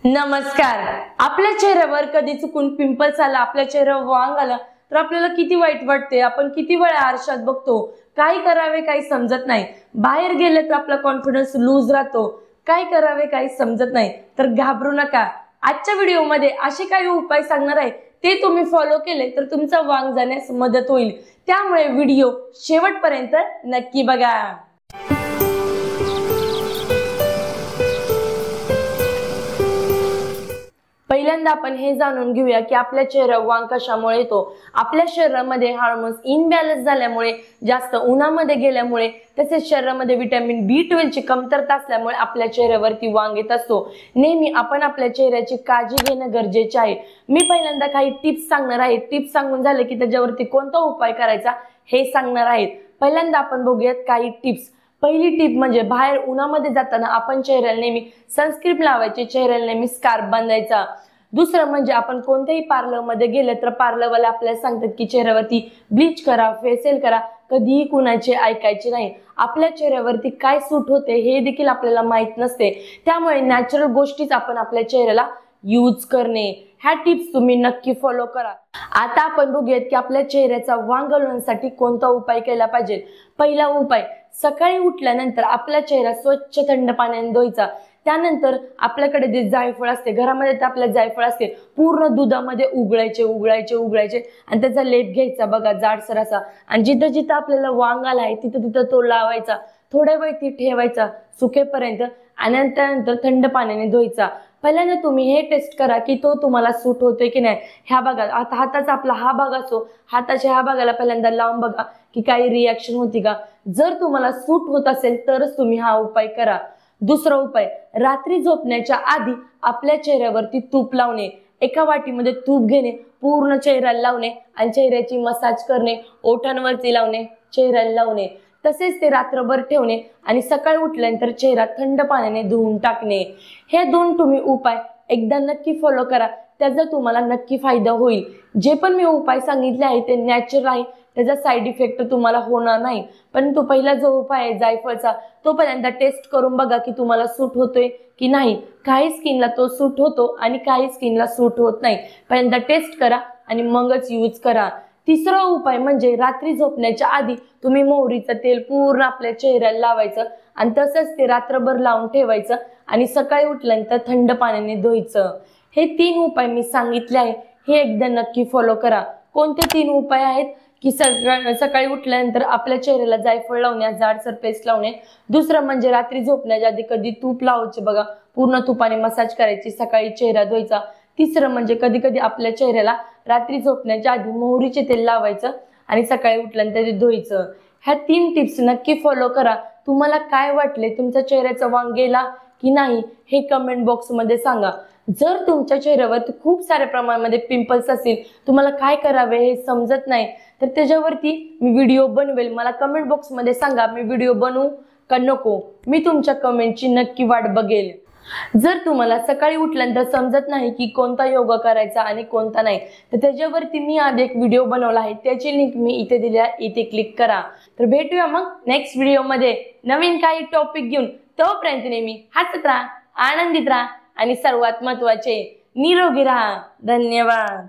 नमस्कार। आपल्या चेहऱ्यावर कधी चुकून पिंपल्स आला, आपल्या चेहऱ्यावर वांग आला तर आपल्याला किती वाईट वाटते। आपण किती वेळा आरशात बघतो, काय करावे काही समजत नाही। बाहेर गेले तर आपला कॉन्फिडन्स लूज राहतो, काय करावे काही समजत नाही। तर घाबरू नका, आजच्या व्हिडिओमध्ये असे काही उपाय सांगणार आहे, ते तुम्ही फॉलो केले तर तुमचा वांग जाण्यास मदत होईल। त्यामुळे व्हिडिओ शेवटपर्यंत नक्की बघा। पहिल्यांदा आपण हे जाणून घेऊया की आपल्या चेहऱ्यावर वांग कशामुळे येतो। आपल्या शरीरामध्ये हार्मोन्स इनबॅलन्स झाल्यामुळे, जास्त उन्हामध्ये गेल्यामुळे, तसेच शरीरामध्ये व्हिटॅमिन B12 ची कमतरता असल्यामुळे आपल्या चेहऱ्यावरती वांग येत असतो। नेहमी आपण आपल्या चेहऱ्याची काळजी घेणं गरजेचे आहे। मी पहिल्यांदा काही टिप्स सांगणार आहे, टिप्स सांगून झाले की त्याच्यावरती कोणता उपाय करायचा हे सांगणार आहे। पहिल्यांदा आपण बघूयात काही टिप्स। पहिली टिप म्हणजे बाहेर उन्हामध्ये जाताना आपण चेहऱ्याला नेहमी सनस्क्रीन लावायची, चेहऱ्याला नेहमी स्कार्फ बांधायचा। दुसरं म्हणजे आपण कोणत्याही पार्लर मध्ये गेले तर पार्लरवाले आपल्याला सांगतात की चेहऱ्यावरती ब्लीच करा, फेशियल करा, कधीही कुणाचे ऐकायचे नाही। आपल्या चेहऱ्यावरती काय सूट होते हे देखील आपल्याला माहित नसते, त्यामुळे नॅचरल गोष्टीच आपण आपल्या चेहऱ्याला यूज करणे। ह्या टिप्स तुम्ही नक्की फॉलो करा। आता आपण बघूयात की आपल्या चेहऱ्याचा वांग घालवण्यासाठी कोणता उपाय केला पाहिजे। पहिला उपाय, सकाळी उठल्यानंतर आपला चेहरा स्वच्छ थंड पाण्याने धुवायचा। त्यानंतर आपल्याकडे जे जायफळ असते, घरामध्ये तर आपल्या जायफळ असते, पूर्ण दुधामध्ये उघळायचे आणि त्याचा लेप घ्यायचा बघा जाडसर असा, आणि जिथं जिथं आपल्याला वांग आला आहे तिथं तिथं तो लावायचा। थोड्या वेळ ती ठेवायचा सुकेपर्यंत आणि त्यानंतर थंड पाण्याने धुवायचा। पहिल्यांदा तुम्ही हे टेस्ट करा की तो तुम्हाला सूट होतोय की नाही। ह्या भागात आता हाताचा आपला हा भाग असो, हाताच्या ह्या भागाला पहिल्यांदा लावून बघा की काही रिॲक्शन होती का। जर तुम्हाला सूट होत असेल तरच तुम्ही हा उपाय करा। दुसरा उपाय, रात्री झोपण्याच्या आधी आपल्या चेहऱ्यावरती तूप लावणे। एका वाटीमध्ये तूप घेणे, पूर्ण चेहऱ्याला लावणे आणि चेहऱ्याची मसाज करणे, ओठांवरती लावणे, चेहऱ्याला लावणे, तसेच ते रात्रभर ठेवणे आणि सकाळी उठल्यानंतर चेहरा थंड पाण्याने धुवून टाकणे। हे दोन तुम्ही उपाय एकदा नक्की फॉलो करा, त्याचा तुम्हाला नक्की फायदा होईल। जे पण मी उपाय सांगितले आहे ते नॅचरल आहे, त्याचा साइड इफेक्ट तुम्हाला होणार नाही। परंतु पहिला जो उपाय आहे जायफळचा, तो पहिल्यांदा टेस्ट करून बघा की तुम्हाला सूट होतोय की नाही। काही स्किनला तो सूट होतो आणि काही स्किनला सूट होत नाही। पहिल्यांदा टेस्ट करा आणि मगच यूज करा। तिसरा उपाय म्हणजे रात्री झोपण्याच्या आधी तुम्ही मोहरीचं तेल पूर्ण आपल्या चेहऱ्याला लावायचं आणि तसंच ते रात्रभर लावून ठेवायचं आणि सकाळी उठल्यानंतर थंड पाण्याने धुवायचं। हे 3 उपाय मी सांगितले आहे, हे एकदा नक्की फॉलो करा। कोणते 3 उपाय आहेत की सकाळी उठल्यानंतर आपल्या चेहऱ्याला जायफळ लावणे, जाडसर पेस्ट लावणे। दुसरं म्हणजे रात्री झोपण्याच्या आधी कधी तूप लावायचे बघा, पूर्ण तुपाने मसाज करायची, सकाळी चेहरा धुवायचा। तिसरं म्हणजे कधी कधी आपल्या चेहऱ्याला रात्री झोपण्याच्या आधी मोहरीचे तेल लावायचं आणि सकाळी उठल्यानंतर ते धुवायचं। ह्या 3 टिप्स नक्की फॉलो करा। तुम्हाला काय वाटले, तुमच्या चेहऱ्याचा वांग गेला की नाही हे कमेंट बॉक्स मध्ये सांगा। जर तुमच्या चेहऱ्यावर खूप साऱ्या प्रमाणामध्ये पिंपल्स असतील, तुम्हाला काय करावे हे समजत नाही, तर त्याच्यावरती मी व्हिडिओ बनवेल। मला कमेंट बॉक्स मध्ये सांगा, मी व्हिडिओ बनवू का नको, मी तुमच्या कमेंटची नक्की वाट बघेल। जर तुम्हाला सकाळी उठल्यानंतर समजत नाही की कोणता योगा करायचा आणि कोणता नाही, तर त्याच्यावरती मी आधी एक व्हिडिओ बनवला आहे, त्याची लिंक मी इथे दिली आहे, इथे क्लिक करा। तर भेटूया मग नेक्स्ट व्हिडिओमध्ये नवीन काही टॉपिक घेऊन। तोपर्यंत नेहमी हसत राहा, आनंदित राहा आणि सर्वात महत्त्वाचे निरोगी राहा। धन्यवाद।